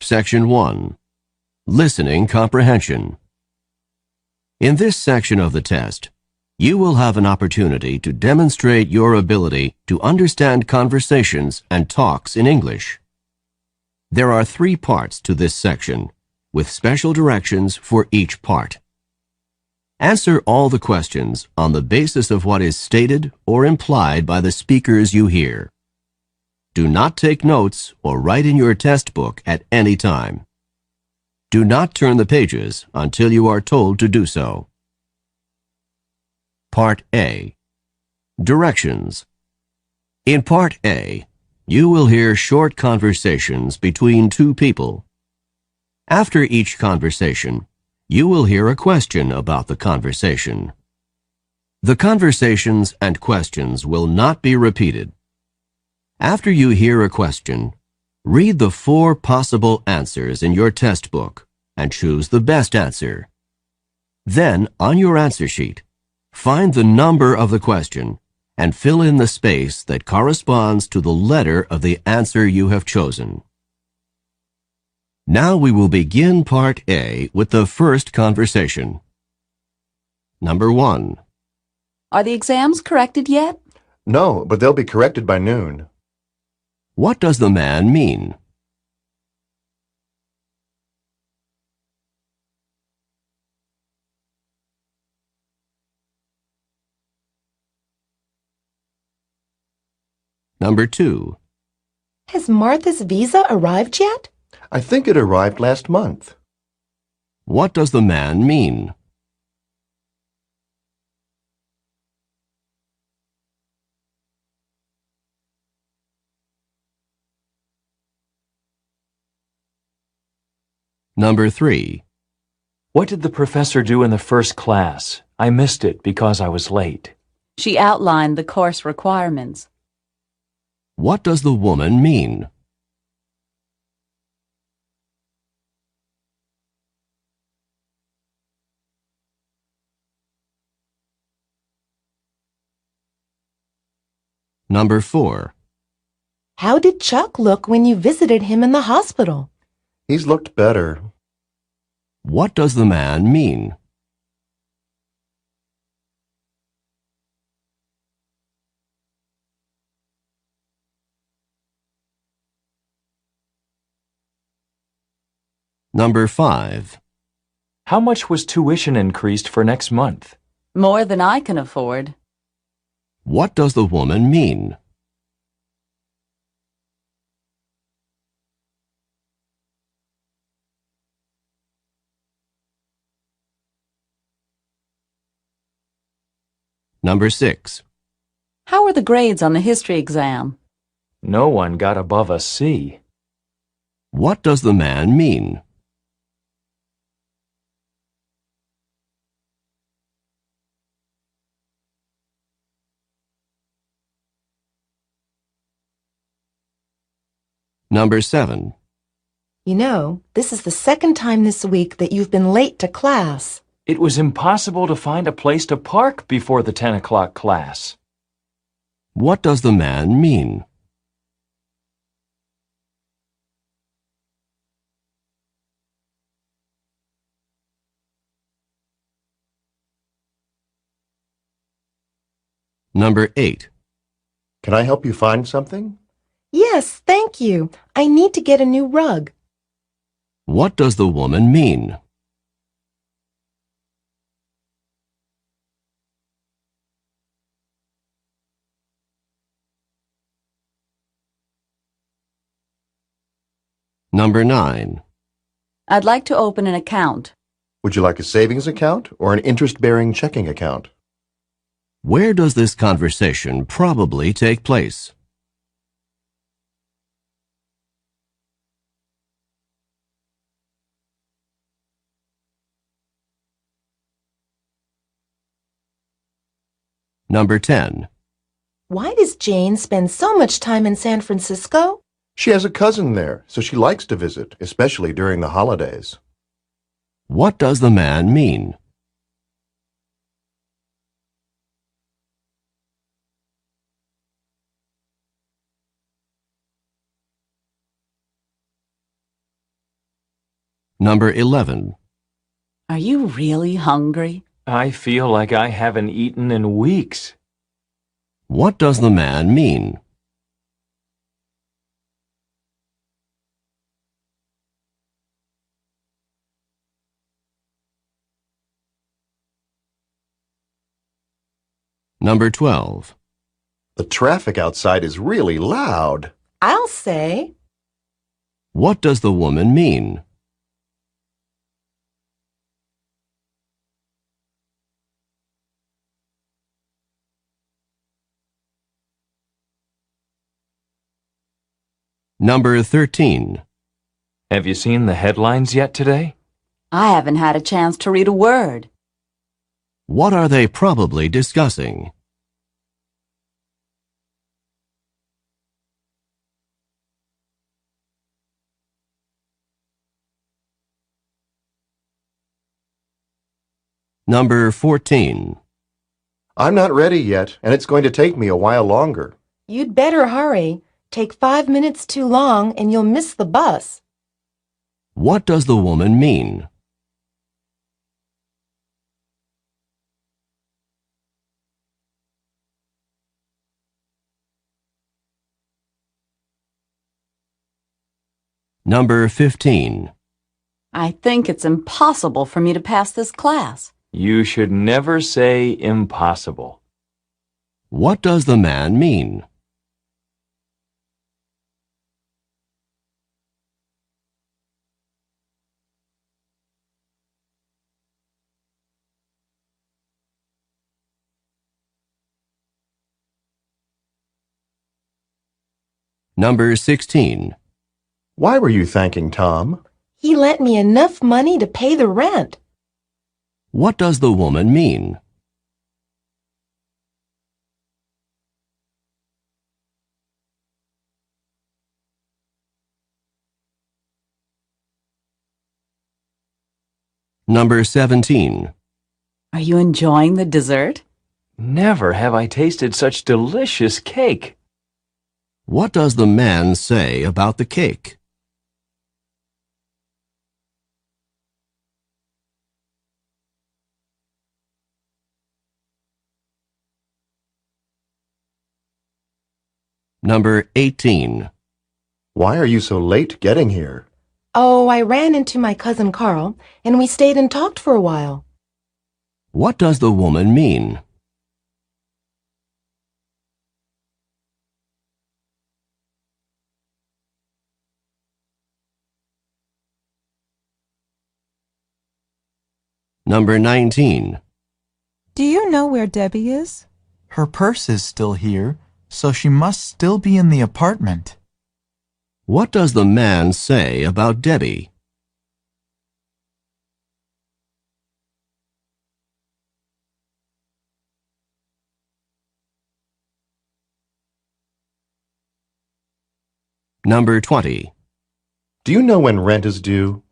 Section 1. Listening Comprehension. In this section of the test, you will have an opportunity to demonstrate your ability to understand conversations and talks in English. There are 3 parts to this section, with special directions for each part. Answer all the questions on the basis of what is stated or implied by the speakers you hear. Do not take notes or write in your test book at any time. Do not turn the pages until you are told to do so. Part A. Directions. In Part A, you will hear short conversations between 2 people. After each conversation, you will hear a question about the conversation. The conversations and questions will not be repeated. After you hear a question, read the 4 possible answers in your test book and choose the best answer. Then, on your answer sheet, find the number of the question and fill in the space that corresponds to the letter of the answer you have chosen. Now we will begin Part A with the first conversation. Number 1. Are the exams corrected yet? No, but they'll be corrected by noon. What does the man mean? Number 2. Has Martha's visa arrived yet? I think it arrived last month. What does the man mean? Number 3. What did the professor do in the first class? I missed it because I was late. She outlined the course requirements. What does the woman mean? Number 4. How did Chuck look when you visited him in the hospital? He's looked better. What does the man mean? Number 5. How much was tuition increased for next month? More than I can afford. What does the woman mean? Number 6. How are the grades on the history exam? No one got above a C. What does the man mean? Number 7. You know, this is the 2nd time this week that you've been late to class. It was impossible to find a place to park before the 10 o'clock class. What does the man mean? Number 8. Can I help you find something? Yes, thank you. I need to get a new rug. What does the woman mean? Number 9. I'd like to open an account. Would you like a savings account or an interest-bearing checking account? Where does this conversation probably take place? Number 10. Why does Jane spend so much time in San Francisco? She has a cousin there, so she likes to visit, especially during the holidays. What does the man mean? Number 11. Are you really hungry? I feel like I haven't eaten in weeks. What does the man mean? Number 12. The traffic outside is really loud. I'll say, What does the woman mean? Number 13. Have you seen the headlines yet today? I haven't had a chance to read a word. What are they probably discussing? Number 14. I'm not ready yet, and it's going to take me a while longer. you'd better hurry. Take 5 minutes too long and you'll miss the bus. What does the woman mean? Number 15. I think it's impossible for me to pass this class. You should never say impossible. What does the man mean? Number 16. Why were you thanking Tom? He lent me enough money to pay the rent. What does the woman mean? Number 17. Are you enjoying the dessert? Never have I tasted such delicious cake. What does the man say about the cake? Number 18. Why are you so late getting here? Oh, I ran into my cousin Carl and we stayed and talked for a while. What does the woman mean? Number 19. Do you know where Debbie is? Her purse is still here, so she must still be in the apartment. What does the man say about Debbie? Number 20. Do you know when rent is due?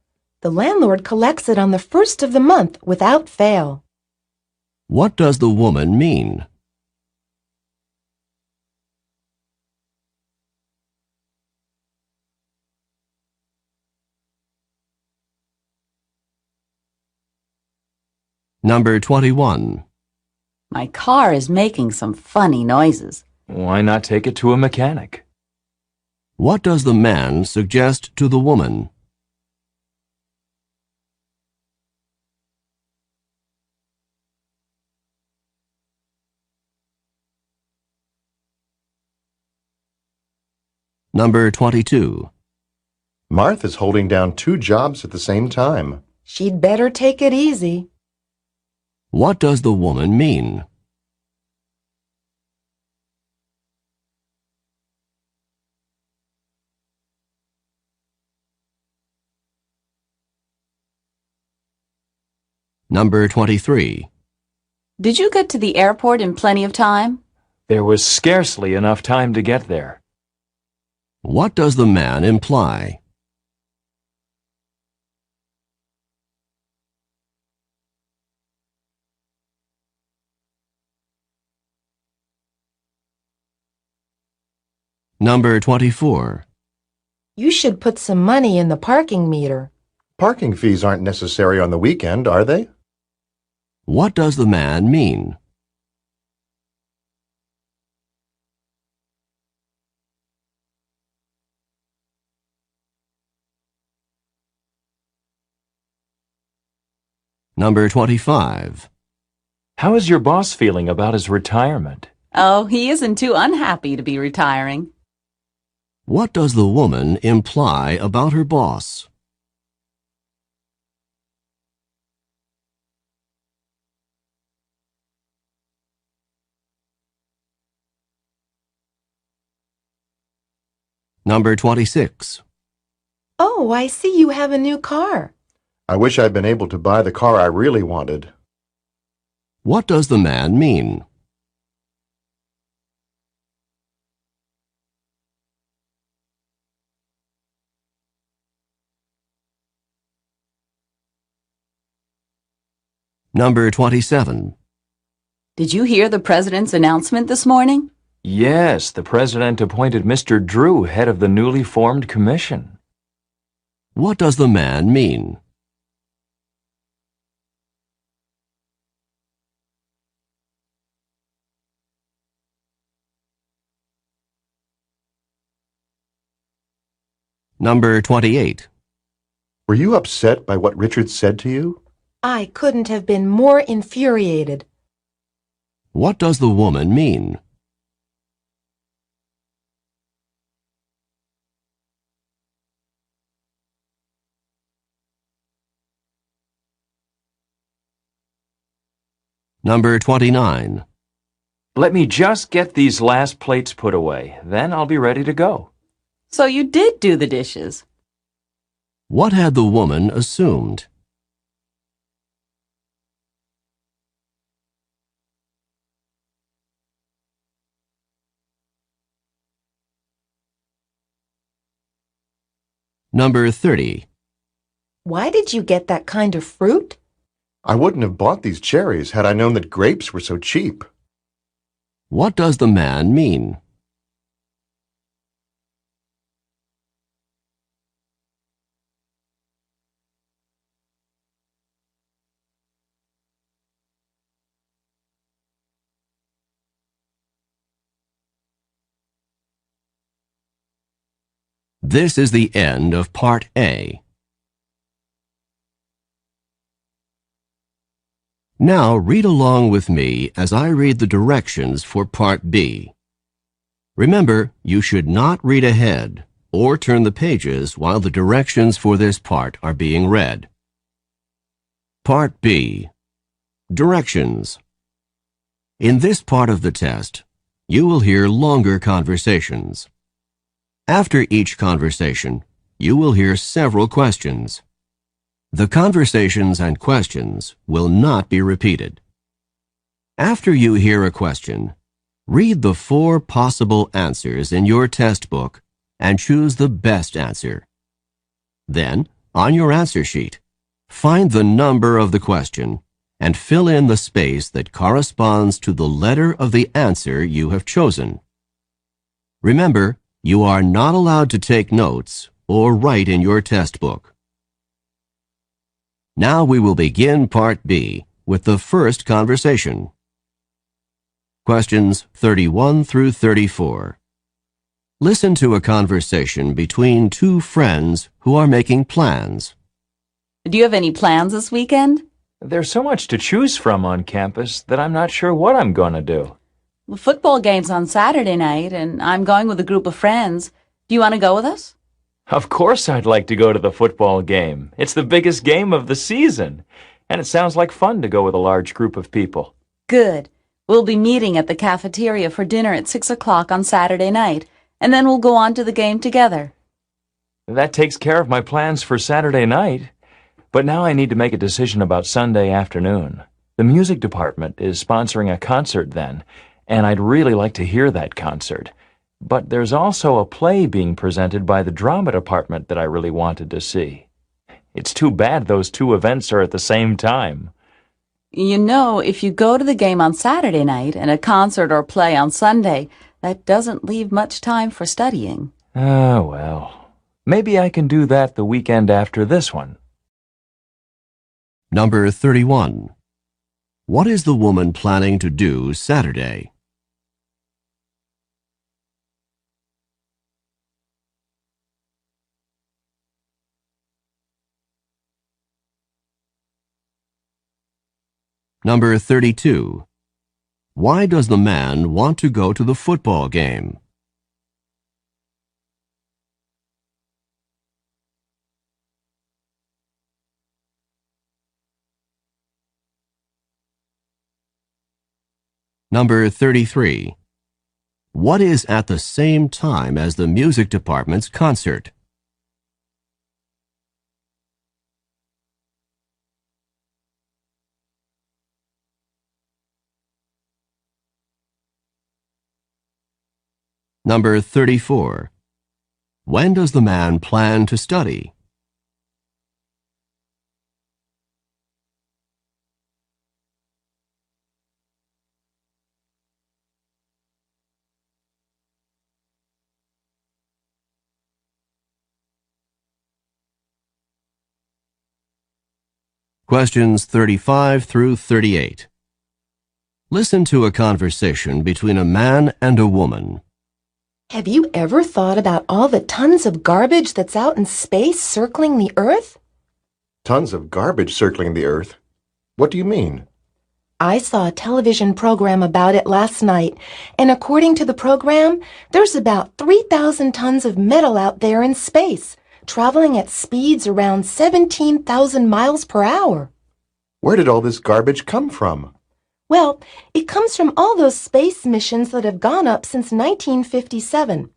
The landlord collects it on the first of the month without fail. What does the woman mean? Number 21. My car is making some funny noises. Why not take it to a mechanic? What does the man suggest to the woman? Number 22. Martha's holding down 2 jobs at the same time. She'd better take it easy. What does the woman mean? Number 23. Did you get to the airport in plenty of time? There was scarcely enough time to get there. What does the man imply? Number 24. You should put some money in the parking meter. Parking fees aren't necessary on the weekend, are they? What does the man mean? Number 25. How is your boss feeling about his retirement? Oh, he isn't too unhappy to be retiring. What does the woman imply about her boss? Number 26. Oh, I see you have a new car. I wish I'd been able to buy the car I really wanted. What does the man mean? Number 27. Did you hear the president's announcement this morning? Yes, the president appointed Mr. Drew head of the newly formed commission. What does the man mean? Number 28. Were you upset by what Richard said to you? I couldn't have been more infuriated. What does the woman mean? Number 29. Let me just get these last plates put away, then I'll be ready to go. So you did do the dishes. What had the woman assumed? Number 30. Why did you get that kind of fruit? I wouldn't have bought these cherries had I known that grapes were so cheap. What does the man mean? This is the end of Part A. Now read along with me as I read the directions for Part B. Remember, you should not read ahead or turn the pages while the directions for this part are being read. Part B. Directions. In this part of the test, you will hear longer conversations. After each conversation, you will hear several questions. The conversations and questions will not be repeated. After you hear a question, read the 4 possible answers in your test book and choose the best answer. Then, on your answer sheet, find the number of the question and fill in the space that corresponds to the letter of the answer you have chosen. Remember, you are not allowed to take notes or write in your test book. Now we will begin Part B with the first conversation. Questions 31 through 34. Listen to a conversation between 2 friends who are making plans. Do you have any plans this weekend? There's so much to choose from on campus that I'm not sure what I'm going to do. The football game's on Saturday night, and I'm going with a group of friends. Do you want to go with us? Of course I'd like to go to the football game. It's the biggest game of the season, and it sounds like fun to go with a large group of people. Good. We'll be meeting at the cafeteria for dinner at 6 o'clock on Saturday night, and then we'll go on to the game together. That takes care of my plans for Saturday night. But now I need to make a decision about Sunday afternoon. The music department is sponsoring a concert then, and I'd really like to hear that concert. But there's also a play being presented by the drama department that I really wanted to see. It's too bad those 2 events are at the same time. You know, if you go to the game on Saturday night and a concert or play on Sunday, that doesn't leave much time for studying. Oh, well. Maybe I can do that the weekend after this one. Number 31. What is the woman planning to do Saturday? Number 32. Why does the man want to go to the football game? Number 33. What is at the same time as the music department's concert? Number 34. When does the man plan to study? Questions 35 through 38. Listen to a conversation between a man and a woman. Have you ever thought about all the tons of garbage that's out in space circling the Earth? Tons of garbage circling the Earth. What do you mean? I saw a television program about it last night, and according to the program, there's about 3,000 tons of metal out there in space, traveling at speeds around 17,000 miles per hour. Where did all this garbage come from? Well, it comes from all those space missions that have gone up since 1957.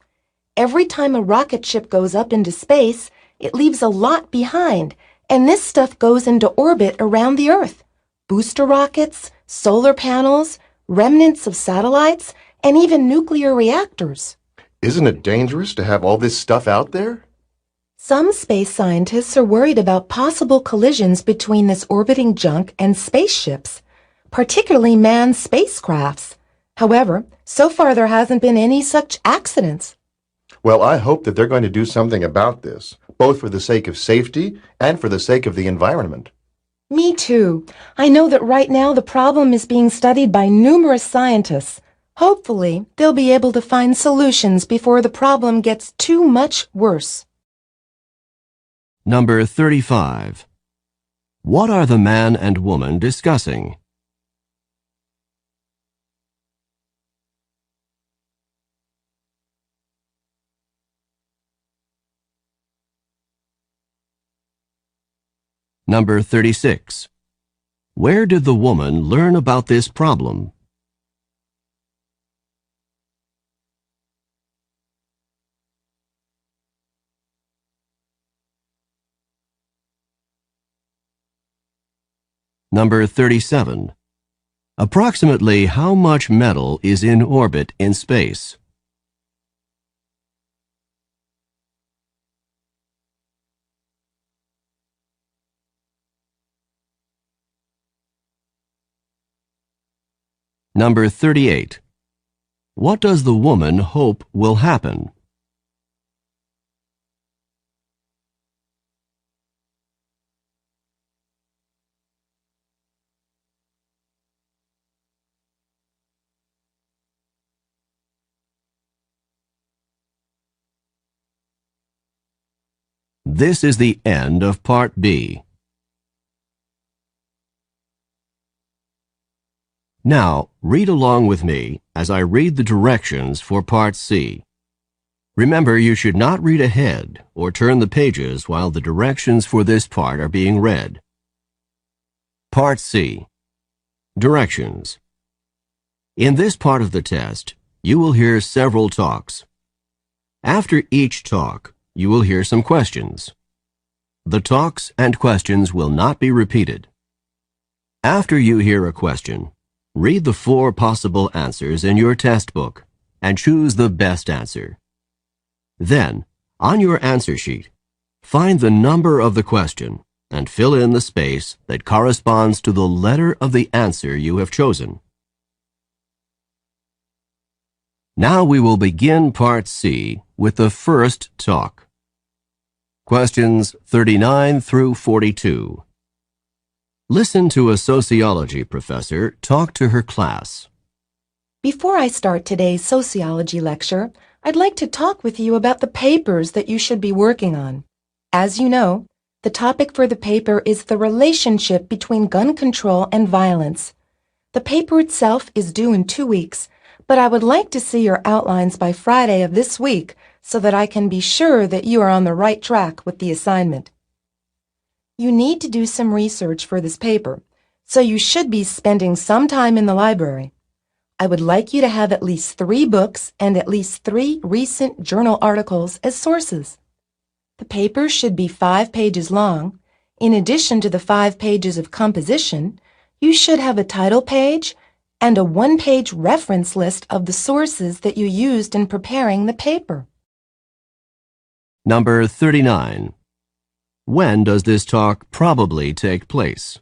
Every time a rocket ship goes up into space, it leaves a lot behind, and this stuff goes into orbit around the Earth. Booster rockets, solar panels, remnants of satellites, and even nuclear reactors. Isn't it dangerous to have all this stuff out there? Some space scientists are worried about possible collisions between this orbiting junk and spaceships, particularly manned spacecrafts. However, so far there hasn't been any such accidents. Well, I hope that they're going to do something about this, both for the sake of safety and for the sake of the environment. Me too. I know that right now the problem is being studied by numerous scientists. Hopefully, they'll be able to find solutions before the problem gets too much worse. Number 35. What are the man and woman discussing? Number 36. Where did the woman learn about this problem? Number 37. Approximately how much metal is in orbit in space? Number 38. What does the woman hope will happen? This is the end of Part B. Now, read along with me as I read the directions for Part C. Remember, you should not read ahead or turn the pages while the directions for this part are being read. Part C. Directions. In this part of the test, you will hear several talks. After each talk, you will hear some questions. The talks and questions will not be repeated. After you hear a question, read the 4 possible answers in your test book and choose the best answer. Then, on your answer sheet, find the number of the question and fill in the space that corresponds to the letter of the answer you have chosen. Now we will begin Part C with the first talk. Questions 39 through 42. Listen to a sociology professor talk to her class. Before I start today's sociology lecture, I'd like to talk with you about the papers that you should be working on. As you know, the topic for the paper is the relationship between gun control and violence. The paper itself is due in 2 weeks, but I would like to see your outlines by Friday of this week so that I can be sure that you are on the right track with the assignment. You need to do some research for this paper, so you should be spending some time in the library. I would like you to have at least 3 books and at least 3 recent journal articles as sources. The paper should be 5 pages long. In addition to the 5 pages of composition, you should have a title page and a 1-page reference list of the sources that you used in preparing the paper. Number 39. When does this talk probably take place?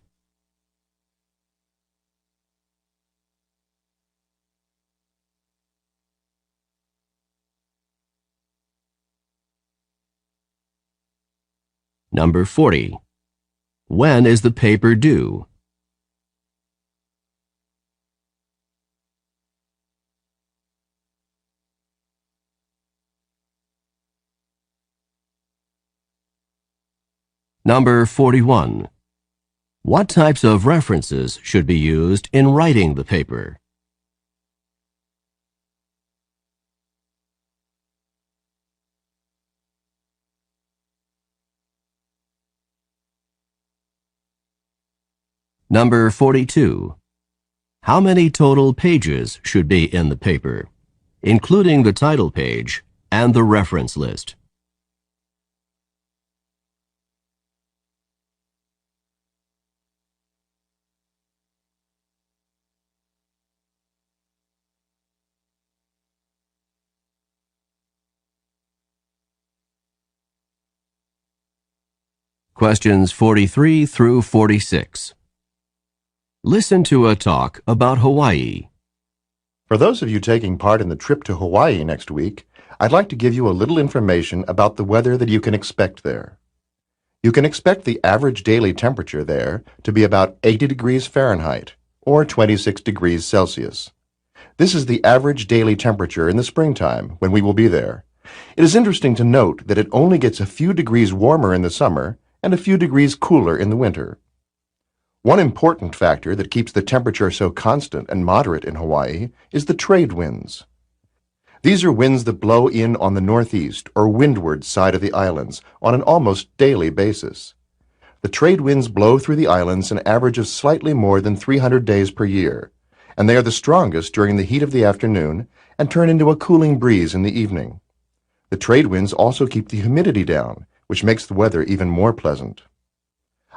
Number 40. When is the paper due? Number 41. What types of references should be used in writing the paper? Number 42. How many total pages should be in the paper, including the title page and the reference list? Questions 43 through 46. Listen to a talk about Hawaii. For those of you taking part in the trip to Hawaii next week, I'd like to give you a little information about the weather that you can expect there. You can expect the average daily temperature there to be about 80 degrees Fahrenheit, or 26 degrees Celsius. This is the average daily temperature in the springtime when we will be there. It is interesting to note that it only gets a few degrees warmer in the summer and a few degrees cooler in the winter. One important factor that keeps the temperature so constant and moderate in Hawaii is the trade winds. These are winds that blow in on the northeast or windward side of the islands on an almost daily basis. The trade winds blow through the islands an average of slightly more than 300 days per year, and they are the strongest during the heat of the afternoon and turn into a cooling breeze in the evening. The trade winds also keep the humidity down, which makes the weather even more pleasant.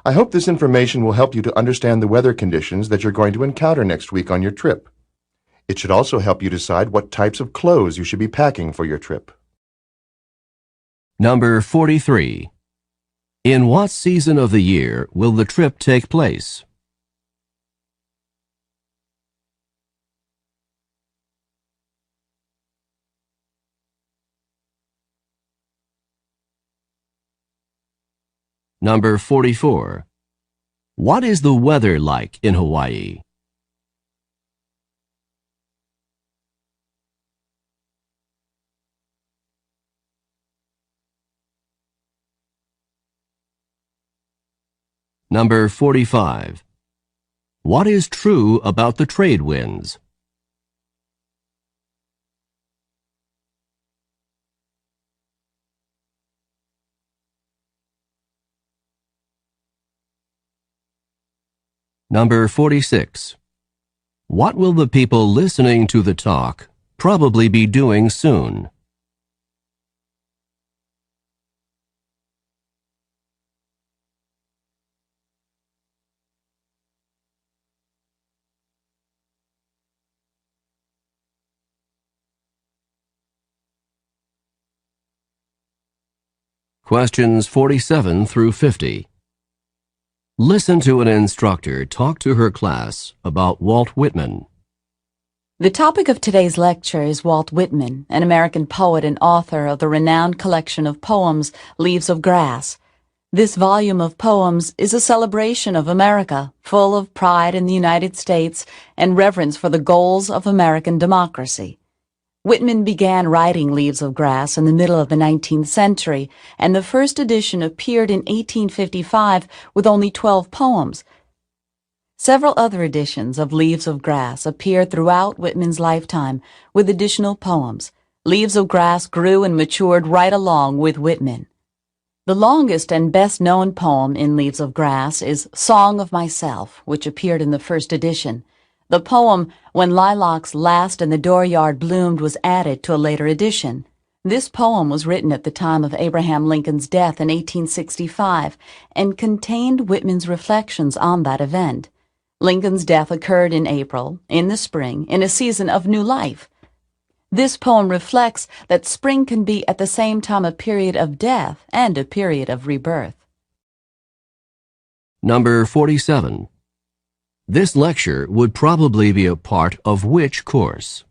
I hope this information will help you to understand the weather conditions that you're going to encounter next week on your trip. It should also help you decide what types of clothes you should be packing for your trip. Number 43. In what season of the year will the trip take place? Number 44. What is the weather like in Hawaii? Number 45. What is true about the trade winds? Number 46. What will the people listening to the talk probably be doing soon? Questions 47 through 50. Listen to an instructor talk to her class about Walt Whitman. The topic of today's lecture is Walt Whitman, an American poet and author of the renowned collection of poems Leaves of Grass. This volume of poems is a celebration of America, full of pride in the United States and reverence for the goals of American democracy. Whitman began writing Leaves of Grass in the middle of the 19th century, and the first edition appeared in 1855 with only 12 poems. Several other editions of Leaves of Grass appeared throughout Whitman's lifetime with additional poems. Leaves of Grass grew and matured right along with Whitman. The longest and best-known poem in Leaves of Grass is Song of Myself, which appeared in the first edition. The poem, When Lilacs Last and the Dooryard Bloomed, was added to a later edition. This poem was written at the time of Abraham Lincoln's death in 1865 and contained Whitman's reflections on that event. Lincoln's death occurred in April, in the spring, in a season of new life. This poem reflects that spring can be at the same time a period of death and a period of rebirth. Number 47. This lecture would probably be a part of which course?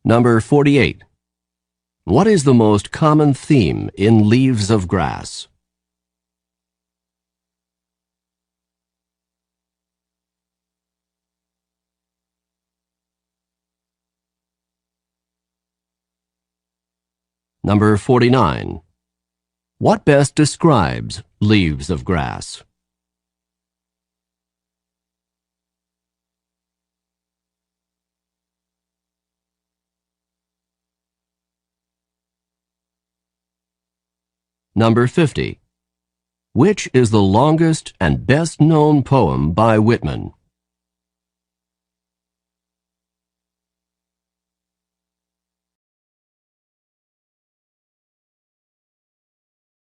Number 48. What is the most common theme in Leaves of Grass? Number 49. What best describes Leaves of Grass? Number 50. Which is the longest and best-known poem by Whitman?